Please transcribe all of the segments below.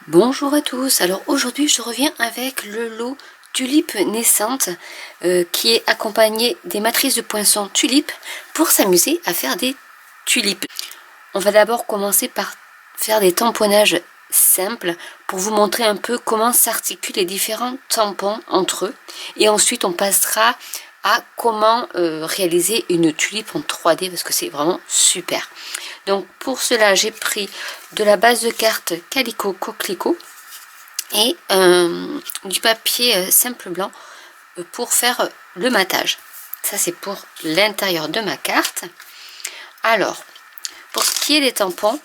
Bonjour à tous, alors aujourd'hui je reviens avec le lot tulipe naissante qui est accompagné des matrices de poinçons tulipes pour s'amuser à faire des tulipes. On va d'abord commencer par faire des tamponnages simples pour vous montrer un peu comment s'articulent les différents tampons entre eux et ensuite on passera à comment réaliser une tulipe en 3D parce que c'est vraiment super. Donc pour cela j'ai pris de la base de cartes Calico Coquelicot et du papier simple blanc pour faire le matage. Ça c'est pour l'intérieur de ma carte. Alors pour ce qui est des tampons,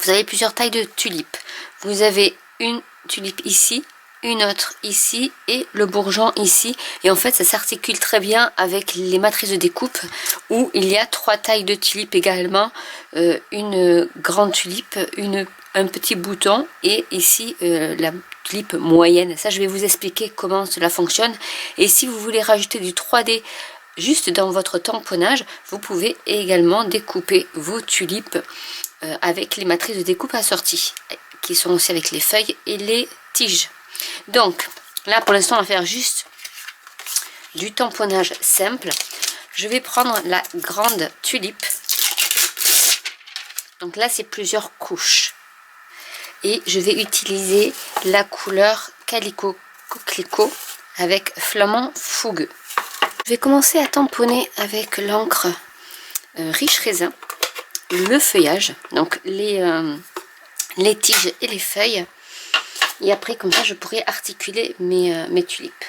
vous avez plusieurs tailles de tulipes. Vous avez une tulipe ici, une autre ici et le bourgeon ici. Et en fait, ça s'articule très bien avec les matrices de découpe où il y a 3 tailles de tulipes également. Une grande tulipe, un petit bouton et ici la tulipe moyenne. Ça, je vais vous expliquer comment cela fonctionne. Et si vous voulez rajouter du 3D juste dans votre tamponnage, vous pouvez également découper vos tulipes avec les matrices de découpe assorties qui sont aussi avec les feuilles et les tiges. Donc là pour l'instant on va faire juste du tamponnage simple. Je vais prendre la grande tulipe, donc là c'est plusieurs couches et je vais utiliser la couleur Calico Coquelicot avec flamand fougueux. Je vais commencer à tamponner avec l'encre riche raisin le feuillage, donc les tiges et les feuilles, et après comme ça je pourrai articuler mes tulipes.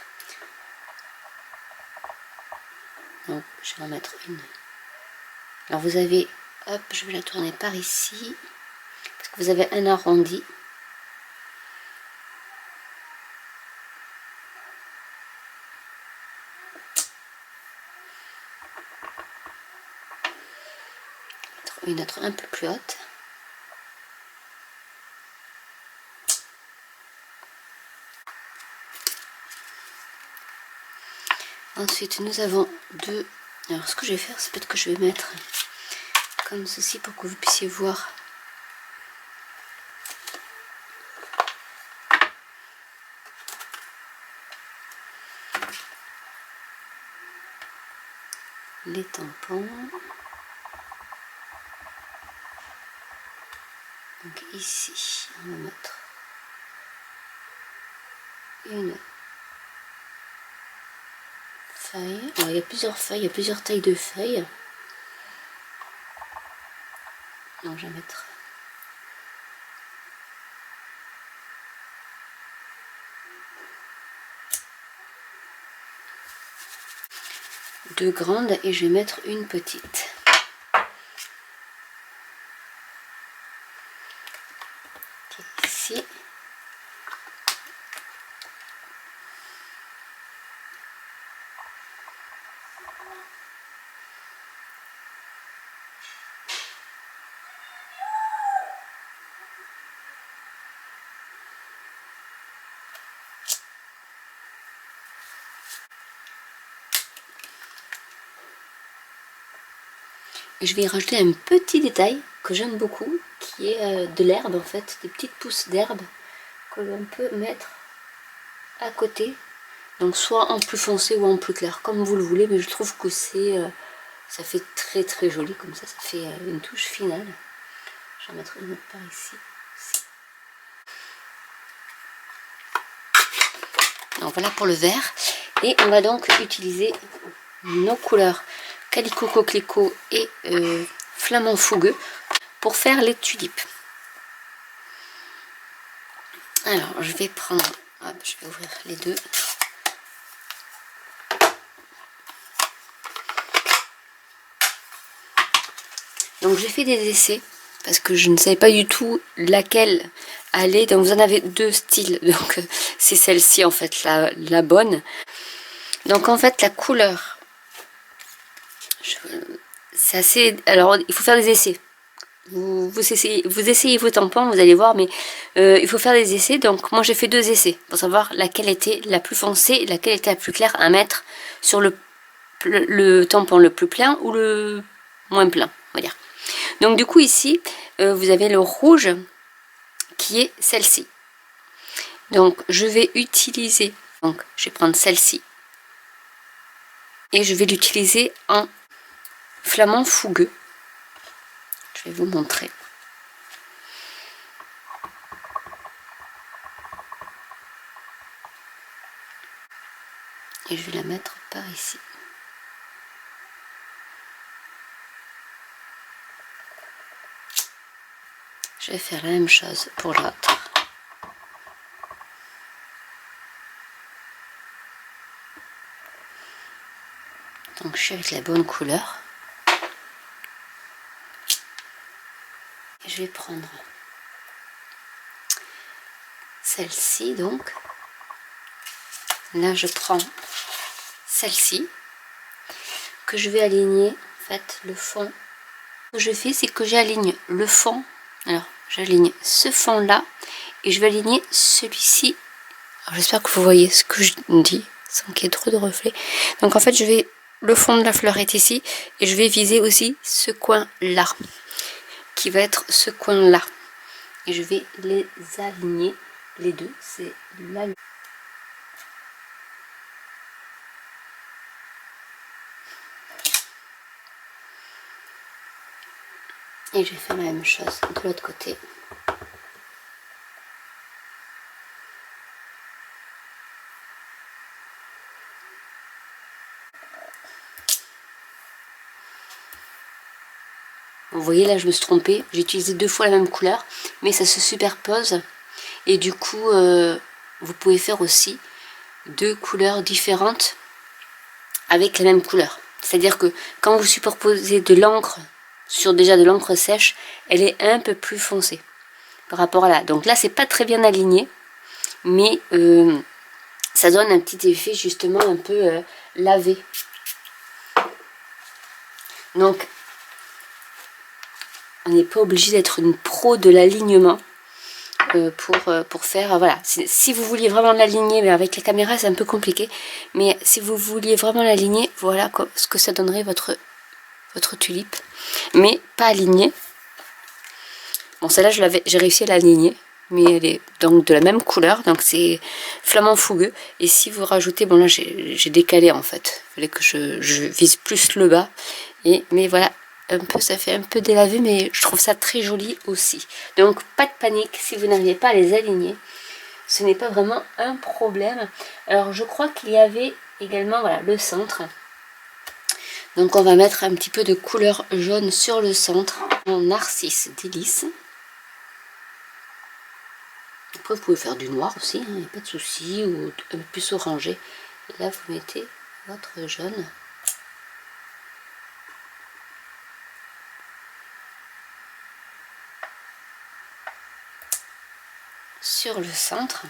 Donc je vais en mettre une. Alors vous avez, hop, je vais la tourner par ici parce que vous avez un arrondi. Une autre un peu plus haute. Ensuite nous avons deux. Alors ce que je vais faire, c'est peut-être que je vais mettre comme ceci pour que vous puissiez voir. Les tampons. Donc ici on va mettre une feuille. Alors, il y a plusieurs feuilles, il y a plusieurs tailles de feuilles. Donc je vais mettre deux grandes et je vais mettre une petite. Ici. Et je vais y rajouter un petit détail que j'aime beaucoup, qui est de l'herbe en fait, des petites pousses d'herbe que l'on peut mettre à côté. Donc soit en plus foncé ou en plus clair, comme vous le voulez, mais je trouve que ça fait très très joli comme ça fait une touche finale. Je vais en mettre une autre par ici. Donc voilà pour le vert. Et on va donc utiliser nos couleurs Calico Coquelicot et flamand fougueux pour faire les tulipes. Alors je vais prendre, hop, je vais ouvrir les deux. Donc j'ai fait des essais parce que je ne savais pas du tout laquelle allait. Donc vous en avez deux styles, donc c'est celle-ci en fait la bonne. Donc en fait la couleur, c'est assez. Alors il faut faire des essais. Vous essayez vos tampons, vous allez voir, mais il faut faire des essais. Donc moi j'ai fait deux essais pour savoir laquelle était la plus foncée, laquelle était la plus claire à mettre sur le tampon le plus plein ou le moins plein, on va dire. Donc du coup ici vous avez le rouge qui est celle-ci. Donc je vais utiliser, donc je vais prendre celle-ci et je vais l'utiliser en flamand fougueux. Je vais vous montrer. Et je vais la mettre par ici. Je vais faire la même chose pour l'autre. Donc je suis avec la bonne couleur. Et je vais prendre celle-ci donc. Là je prends celle-ci que je vais aligner en fait le fond. Ce que je fais, c'est que j'aligne le fond. Alors j'aligne ce fond là et je vais aligner celui-ci. J'espère que vous voyez ce que je dis sans qu'il y ait trop de reflets. Donc en fait le fond de la fleur est ici et je vais viser aussi ce coin là qui va être ce coin là et je vais les aligner les deux. C'est là. Et je vais faire la même chose de l'autre côté. Vous voyez là je me suis trompée, j'ai utilisé 2 fois la même couleur, mais ça se superpose. Et du coup, vous pouvez faire aussi 2 couleurs différentes avec la même couleur. C'est-à-dire que quand vous superposez de l'encre sur déjà de l'encre sèche, elle est un peu plus foncée par rapport à là. Donc là c'est pas très bien aligné, mais ça donne un petit effet justement un peu lavé. Donc on n'est pas obligé d'être une pro de l'alignement pour faire, voilà, si vous vouliez vraiment l'aligner, mais avec la caméra c'est un peu compliqué, mais si vous vouliez vraiment l'aligner, voilà ce que ça donnerait votre tulipe, mais pas alignée. Bon, celle-là j'ai réussi à l'aligner, mais elle est donc de la même couleur, donc c'est flamand fougueux. Et si vous rajoutez, bon là j'ai décalé en fait, il fallait que je vise plus le bas, mais voilà, un peu, ça fait un peu délavé, mais je trouve ça très joli aussi. Donc pas de panique si vous n'arrivez pas à les aligner, ce n'est pas vraiment un problème. Alors je crois qu'il y avait également, voilà, le centre. Donc on va mettre un petit peu de couleur jaune sur le centre, en narcisse délice. Après vous pouvez faire du noir aussi, il n'y a pas de souci, ou un peu plus orangé. Et là vous mettez votre jaune. Sur le centre.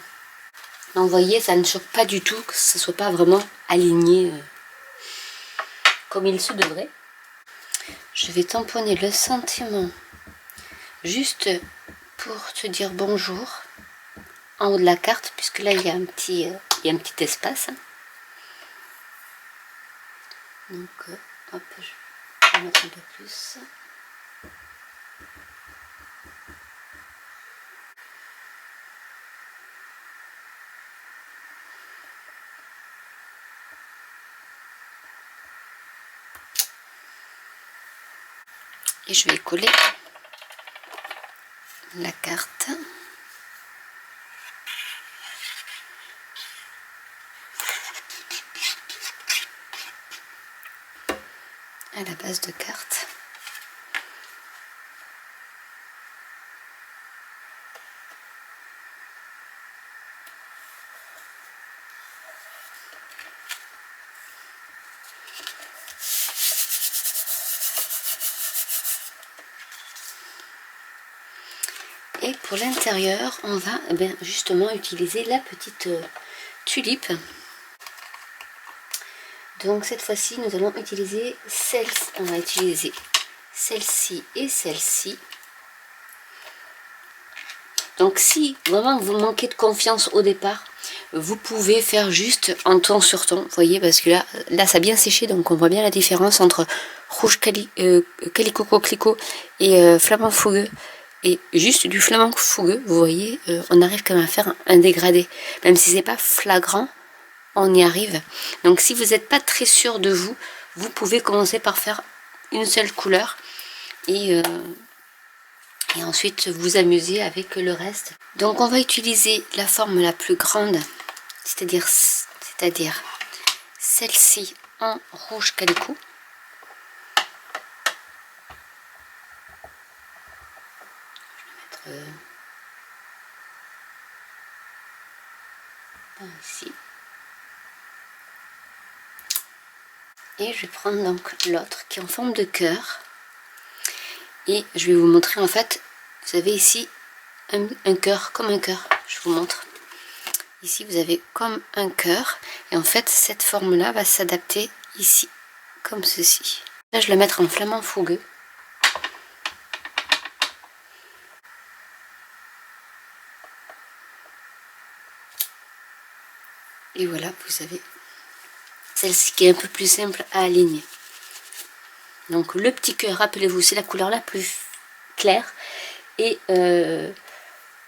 Donc vous voyez, ça ne choque pas du tout que ce ne soit pas vraiment aligné comme il se devrait. Je vais tamponner le sentiment juste pour te dire bonjour en haut de la carte, puisque là il y a un petit espace. Donc hop, je vais mettre un peu plus. Et je vais coller la carte. À la base de carte. Et pour l'intérieur, on va justement utiliser la petite tulipe. Donc cette fois-ci, nous allons utiliser on va utiliser celle-ci et celle-ci. Donc si vraiment vous manquez de confiance au départ, vous pouvez faire juste en ton sur ton, vous voyez, parce que là ça a bien séché, donc on voit bien la différence entre rouge calico coquelicot et flamand fougueux. et juste du flamant fougueux, vous voyez, on arrive quand même à faire un dégradé. Même si c'est pas flagrant, on y arrive. Donc si vous n'êtes pas très sûr de vous, vous pouvez commencer par faire une seule couleur et ensuite vous amuser avec le reste. Donc on va utiliser la forme la plus grande, c'est-à-dire celle-ci en rouge calicot. Je vais mettre par ici. Et je vais prendre donc l'autre qui est en forme de cœur. Et je vais vous montrer en fait, vous avez ici un cœur, comme un cœur. Je vous montre. Ici vous avez comme un cœur. Et en fait cette forme là va s'adapter ici, comme ceci. Là je vais la mettre en flamant fougueux. Et voilà, vous avez celle-ci qui est un peu plus simple à aligner. Donc le petit cœur, rappelez-vous, c'est la couleur la plus claire. Et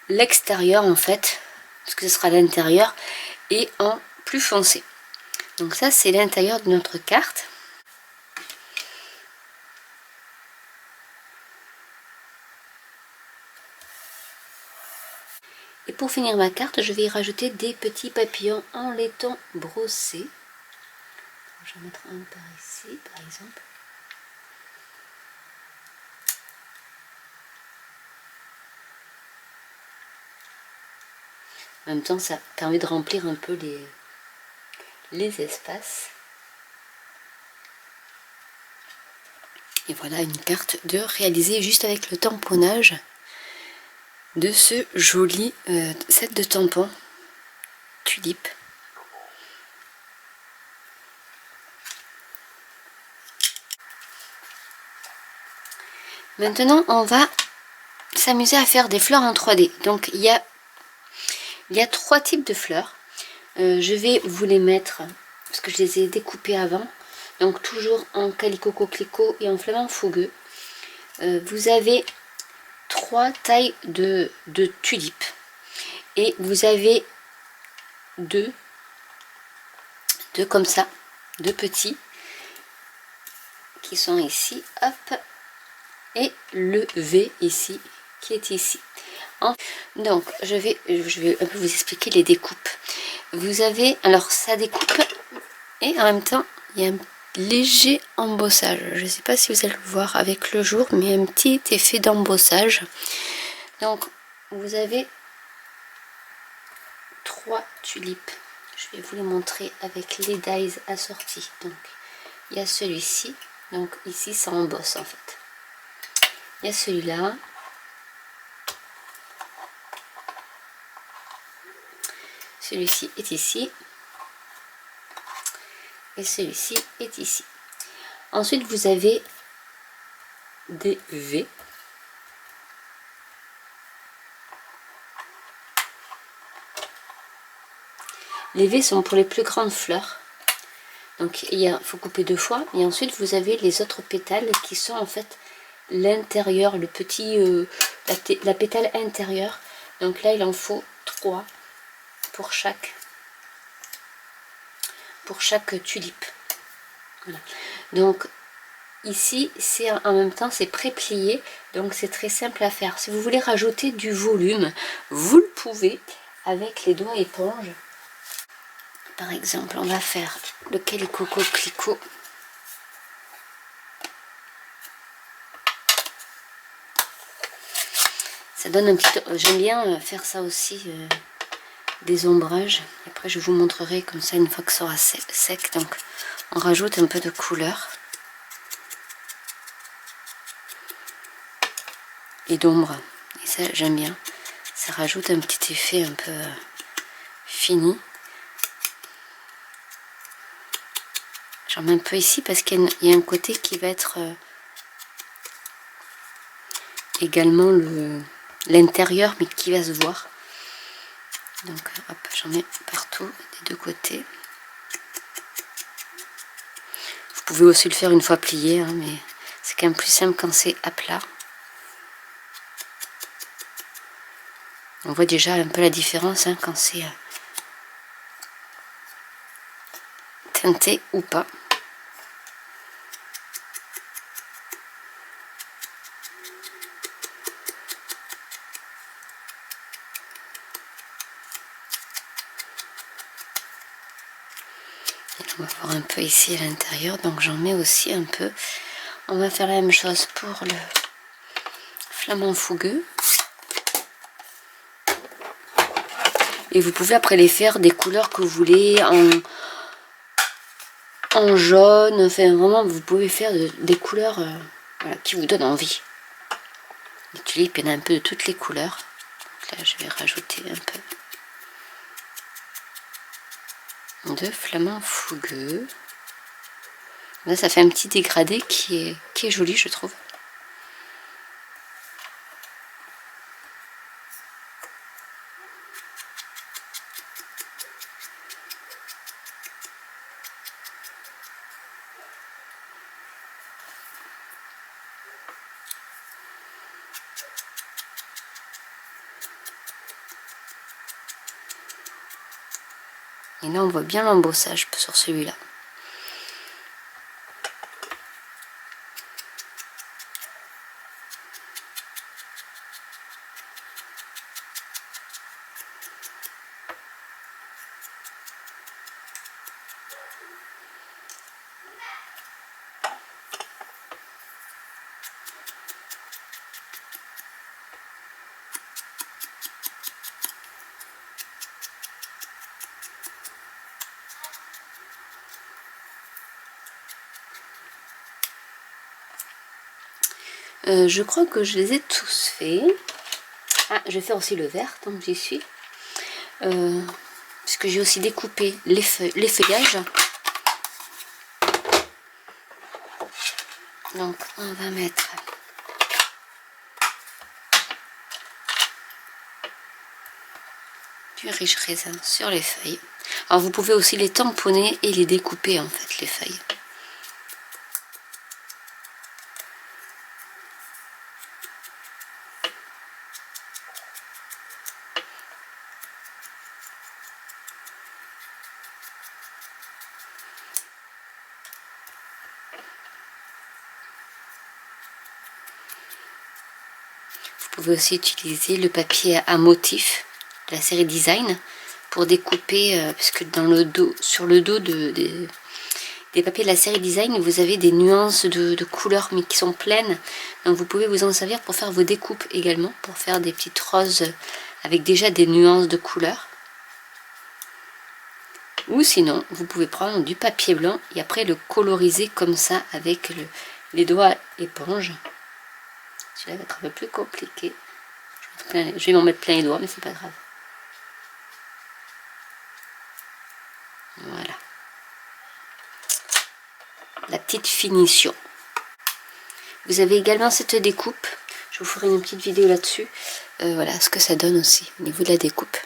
l'extérieur en fait, parce que ce sera l'intérieur, et en plus foncé. Donc ça c'est l'intérieur de notre carte. Et pour finir ma carte, je vais y rajouter des petits papillons en laiton brossé. Je vais en mettre un par ici, par exemple. En même temps, ça permet de remplir un peu les espaces. Et voilà une carte de réaliser juste avec le tamponnage de ce joli set de tampons tulipe. Maintenant, on va s'amuser à faire des fleurs en 3D. Donc, il y a 3 types de fleurs. Je vais vous les mettre, parce que je les ai découpées avant. Donc, toujours en calicot coquelicot et en flamant fougueux. Vous avez 3 tailles de tulipes. Et vous avez deux comme ça, 2 petits, qui sont ici. Hop. Et le V ici qui est ici. Donc je vais un peu vous expliquer les découpes. Vous avez, alors ça découpe et en même temps il y a un léger embossage. Je ne sais pas si vous allez le voir avec le jour, mais un petit effet d'embossage. Donc vous avez 3 tulipes. Je vais vous les montrer avec les dies assortis. Donc il y a celui-ci. Donc ici ça embosse en fait. Il y a celui-là. Celui-ci est ici. Et celui-ci est ici. Ensuite, vous avez des V. Les V sont pour les plus grandes fleurs. Donc, il faut couper 2 fois. Et ensuite, vous avez les autres pétales qui sont en fait l'intérieur, le petit, la pétale intérieure. Donc là, il en faut 3 pour chaque tulipe. Voilà. Donc ici, c'est en même temps, c'est pré-plié. Donc c'est très simple à faire. Si vous voulez rajouter du volume, vous le pouvez avec les doigts éponges. Par exemple, on va faire le calicot coquelicot. Ça donne un petit... J'aime bien faire ça aussi, des ombrages. Et après, je vous montrerai comme ça une fois que ça sera sec. Donc, on rajoute un peu de couleur. Et d'ombre. Et ça, j'aime bien. Ça rajoute un petit effet un peu fini. J'en mets un peu ici parce qu'il y a un côté qui va être également l'intérieur, mais qui va se voir. Donc hop, j'en mets partout des 2 côtés. Vous pouvez aussi le faire une fois plié, hein, mais c'est quand même plus simple quand c'est à plat. On voit déjà un peu la différence hein, quand c'est teinté ou pas. Et on va voir un peu ici à l'intérieur, donc j'en mets aussi un peu. On va faire la même chose pour le flamant fougueux. Et vous pouvez après les faire des couleurs que vous voulez, en jaune, enfin vraiment vous pouvez faire des couleurs voilà, qui vous donnent envie. Les tulipes, il y en a un peu de toutes les couleurs. Donc là je vais rajouter un peu de flamant fougueux. Là ça fait un petit dégradé qui est joli je trouve. Et là on voit bien l'embossage sur celui-là. Je crois que je les ai tous faits. Ah, je vais faire aussi le vert tant que j'y suis. Puisque j'ai aussi découpé les feuillages. Donc on va mettre du riche raisin sur les feuilles. Alors vous pouvez aussi les tamponner et les découper en fait les feuilles. Vous pouvez aussi utiliser le papier à motif de la série Design pour découper, puisque dans le dos, sur le dos des papiers de la série Design, vous avez des nuances de couleurs mais qui sont pleines. Donc vous pouvez vous en servir pour faire vos découpes également, pour faire des petites roses avec déjà des nuances de couleurs. Ou sinon, vous pouvez prendre du papier blanc et après le coloriser comme ça avec les doigts éponge. Celui-là va être un peu plus compliqué. Je vais m'en mettre plein les doigts, mais c'est pas grave. Voilà. La petite finition. Vous avez également cette découpe. Je vous ferai une petite vidéo là-dessus. Voilà ce que ça donne aussi au niveau de la découpe.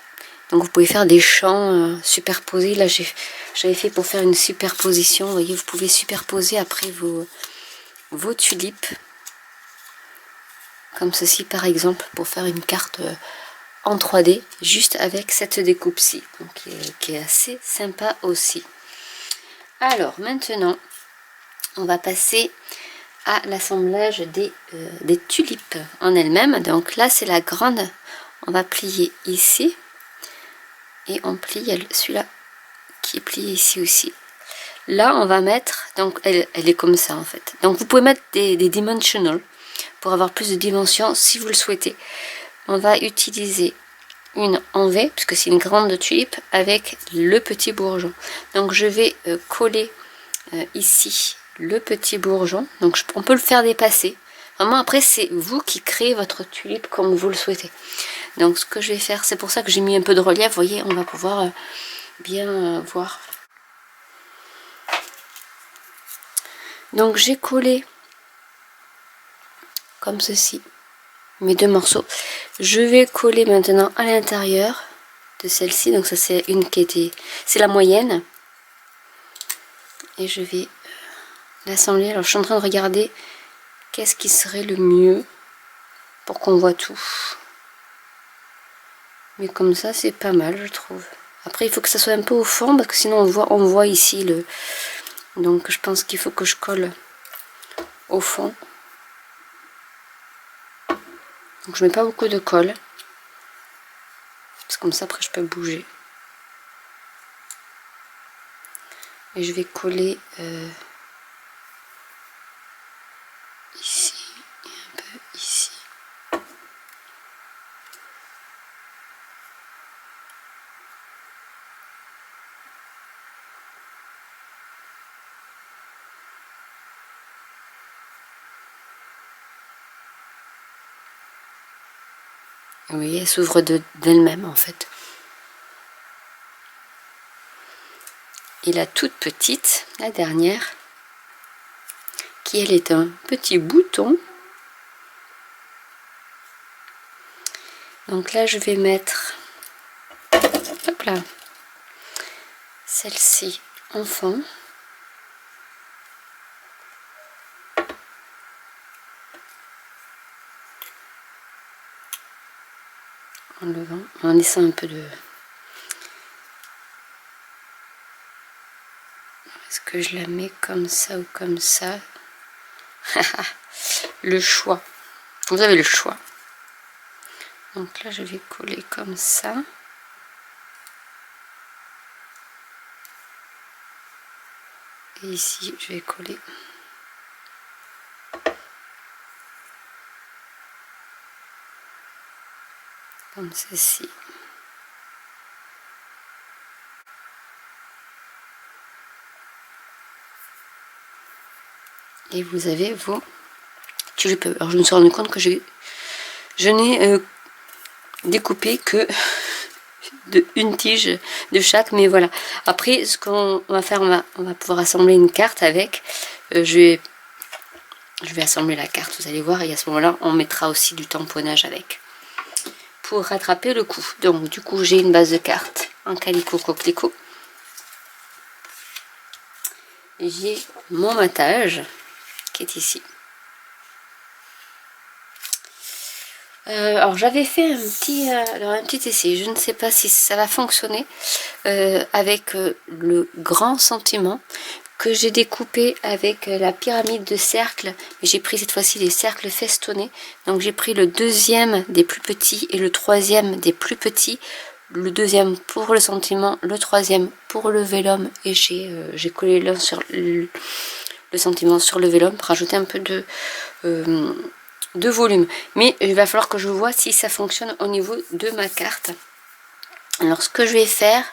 Donc vous pouvez faire des champs superposés. Là j'avais fait pour faire une superposition. Vous voyez, vous pouvez superposer après vos tulipes. Comme ceci par exemple, pour faire une carte en 3D, juste avec cette découpe-ci. Donc qui est assez sympa aussi. Alors maintenant, on va passer à l'assemblage des tulipes en elles-mêmes. Donc là c'est la grande, on va plier ici et on plie celui-là qui est plié ici aussi. Là on va mettre, donc elle est comme ça en fait, donc vous pouvez mettre des dimensional pour avoir plus de dimensions si vous le souhaitez. On va utiliser une en V puisque c'est une grande tulipe avec le petit bourgeon. Donc je vais coller ici le petit bourgeon. Donc on peut le faire dépasser. Vraiment après c'est vous qui créez votre tulipe comme vous le souhaitez. Donc ce que je vais faire, c'est pour ça que j'ai mis un peu de relief. Vous voyez, on va pouvoir bien voir. Donc j'ai collé comme ceci mes deux morceaux. Je vais coller maintenant à l'intérieur de celle-ci. Donc ça c'est une qui était, c'est la moyenne. Et je vais l'assembler. Alors je suis en train de regarder qu'est-ce qui serait le mieux pour qu'on voit tout. Mais comme ça, c'est pas mal, je trouve. Après, il faut que ça soit un peu au fond, parce que sinon on voit ici le... Donc je pense qu'il faut que je colle au fond. Donc je mets pas beaucoup de colle. Parce que comme ça, après, je peux bouger. Et je vais coller ici et un peu ici. Vous voyez, elle s'ouvre d'elle-même en fait. Et la toute petite, la dernière, qui elle est un petit bouton. Donc là, je vais mettre, hop là, celle-ci en fond. En laissant un peu de... Est-ce que je la mets comme ça ou comme ça? Le choix. Vous avez le choix. Donc là, je vais coller comme ça. Et ici, je vais coller. Comme ceci. Et vous avez vos tulipes. Alors je me suis rendu compte que je n'ai découpé que une tige de chaque, mais voilà. Après, ce qu'on va faire, on va pouvoir assembler une carte avec. Je vais assembler la carte, vous allez voir, et à ce moment-là, on mettra aussi du tamponnage avec. Pour rattraper le coup. Donc, du coup, j'ai une base de carte en calicot coquelicot. J'ai mon matage qui est ici. Alors j'avais fait un petit essai, je ne sais pas si ça va fonctionner avec le grand sentiment que j'ai découpé avec la pyramide de cercles. J'ai pris cette fois-ci les cercles festonnés, donc j'ai pris le deuxième des plus petits et le troisième des plus petits, le deuxième pour le sentiment, le troisième pour le vélum, et j'ai collé l'un sur le sentiment sur le vélum pour rajouter un peu de volume. Mais il va falloir que je vois si ça fonctionne au niveau de ma carte. Alors ce que je vais faire,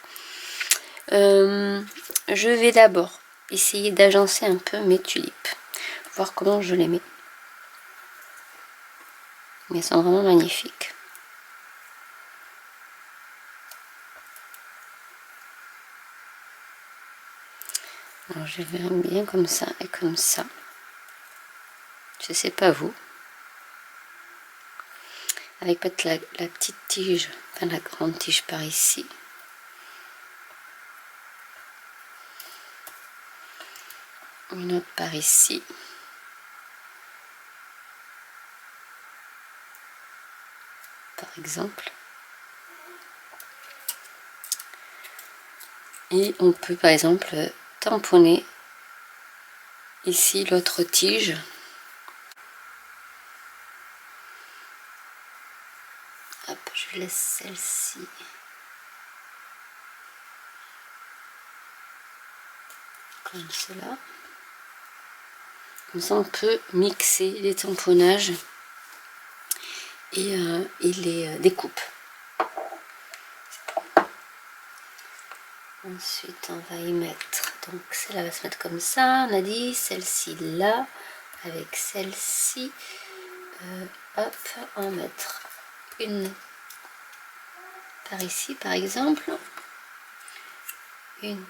je vais d'abord essayer d'agencer un peu mes tulipes, voir comment je les mets. Mais elles sont vraiment magnifiques. Alors je vais bien comme ça et comme ça. Je sais pas vous. Avec peut-être la petite tige, enfin la grande tige par ici. Une autre par ici. Par exemple. Et on peut par exemple tamponner ici l'autre tige. Hop, je laisse celle-ci. Comme cela. Comme ça on peut mixer les tamponnages et les découpes. Ensuite on va y mettre, donc celle-là va se mettre comme ça, on a dit, celle-ci là, avec celle-ci, hop, on va mettre une par ici par exemple, une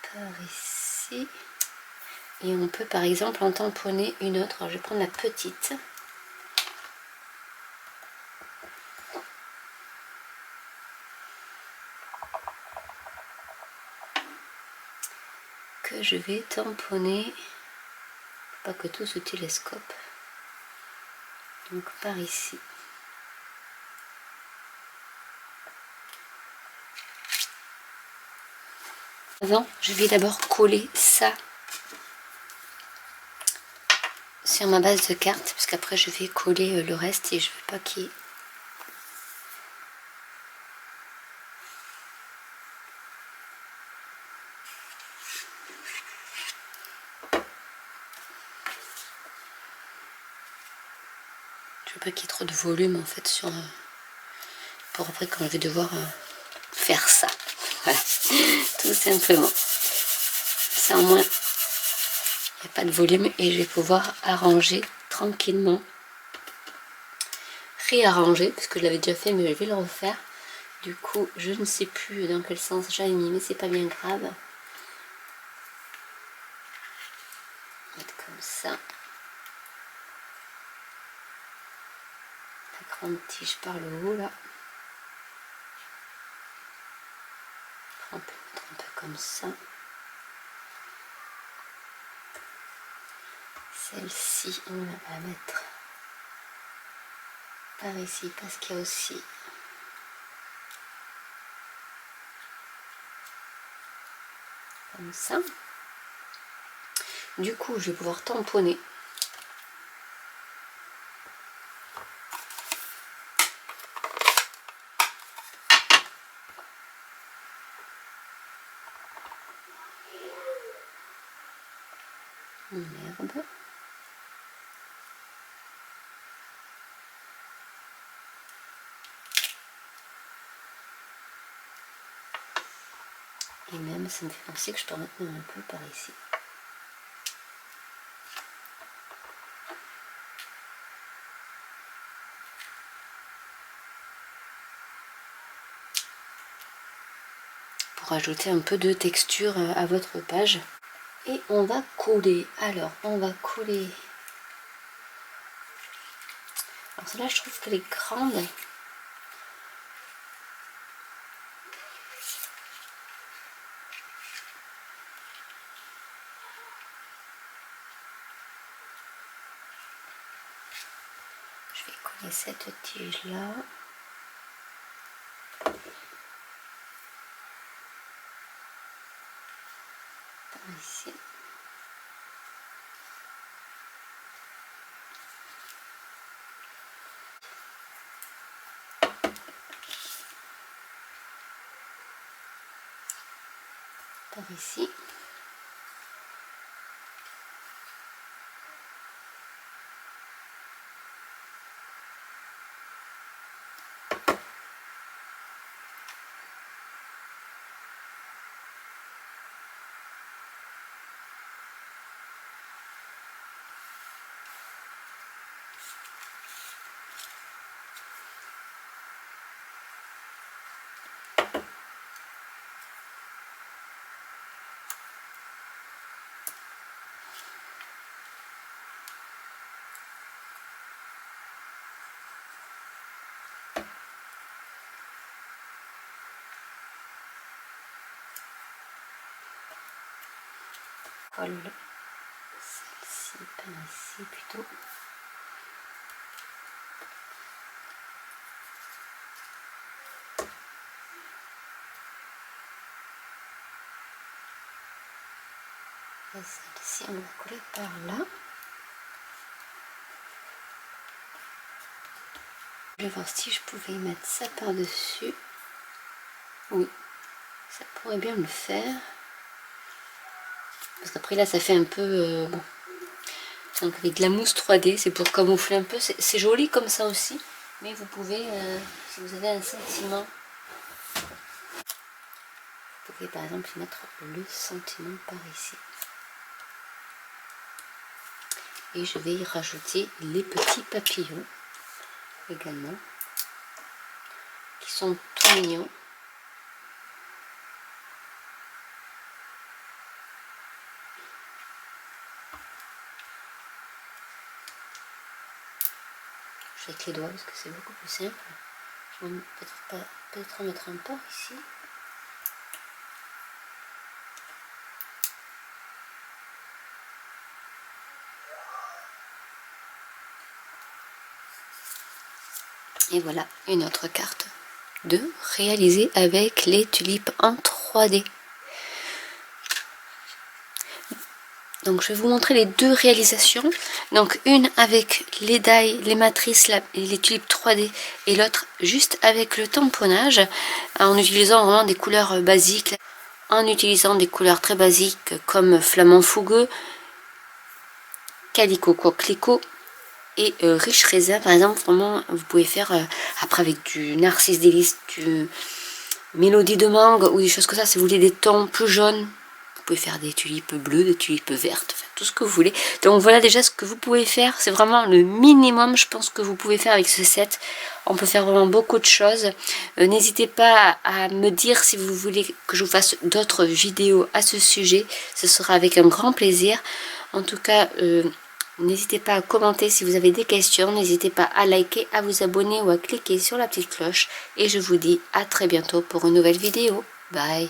par ici, et on peut par exemple en tamponner une autre. Alors, je vais prendre la petite. Que je vais tamponner, pas que tout se télescope, donc par ici. Avant, je vais d'abord coller ça sur ma base de carte, parce qu'après je vais coller le reste et je veux pas qu'il y ait... Je veux pas qu'il y ait trop de volume en fait sur... pour après quand je vais devoir faire ça. Voilà, tout simplement. Ça au moins, il n'y a pas de volume et je vais pouvoir arranger tranquillement. Réarranger, parce que je l'avais déjà fait mais je vais le refaire. Du coup, je ne sais plus dans quel sens j'avais mis, mais c'est pas bien grave. Mettre comme ça. La grande tige par le haut là. On peut mettre un peu comme ça. Celle-ci, on va la mettre par ici parce qu'il y a aussi comme ça. Du coup, je vais pouvoir tamponner. Mon herbe. Et même, ça me fait penser que je peux en mettre un peu par ici. Pour ajouter un peu de texture à votre page. Et on va coller. Alors, on va coller. Alors celle-là, je trouve qu'elle est grande. Je vais coller cette tige-là. Par ici. Par ici. Colle celle-ci par ici plutôt. Et celle-ci, on va coller par là. Je vais voir si je pouvais y mettre ça par-dessus. Oui, ça pourrait bien le faire. Parce qu'après là, ça fait un peu... bon. Donc avec de la mousse 3D, c'est pour camoufler un peu. C'est joli comme ça aussi. Mais vous pouvez, si vous avez un sentiment, vous pouvez par exemple y mettre le sentiment par ici. Et je vais y rajouter les petits papillons également, qui sont tout mignons. Je fais avec les doigts parce que c'est beaucoup plus simple. Je vais peut-être en mettre un par ici. Et voilà une autre carte de réaliser avec les tulipes en 3D. Donc je vais vous montrer les deux réalisations. Donc une avec les die, les matrices, les tulipes 3D et l'autre juste avec le tamponnage en utilisant vraiment des couleurs basiques, en utilisant des couleurs très basiques comme flamant fougueux, calico coquelicot et riche raisin par exemple. Vraiment vous pouvez faire après avec du narcisse délice, du mélodie de mangue ou des choses comme ça. Si vous voulez des tons plus jaunes, vous pouvez faire des tulipes bleues, des tulipes vertes, enfin, tout ce que vous voulez. Donc voilà déjà ce que vous pouvez faire. C'est vraiment le minimum, je pense, que vous pouvez faire avec ce set. On peut faire vraiment beaucoup de choses. N'hésitez pas à me dire si vous voulez que je vous fasse d'autres vidéos à ce sujet. Ce sera avec un grand plaisir. En tout cas, n'hésitez pas à commenter si vous avez des questions. N'hésitez pas à liker, à vous abonner ou à cliquer sur la petite cloche. Et je vous dis à très bientôt pour une nouvelle vidéo. Bye!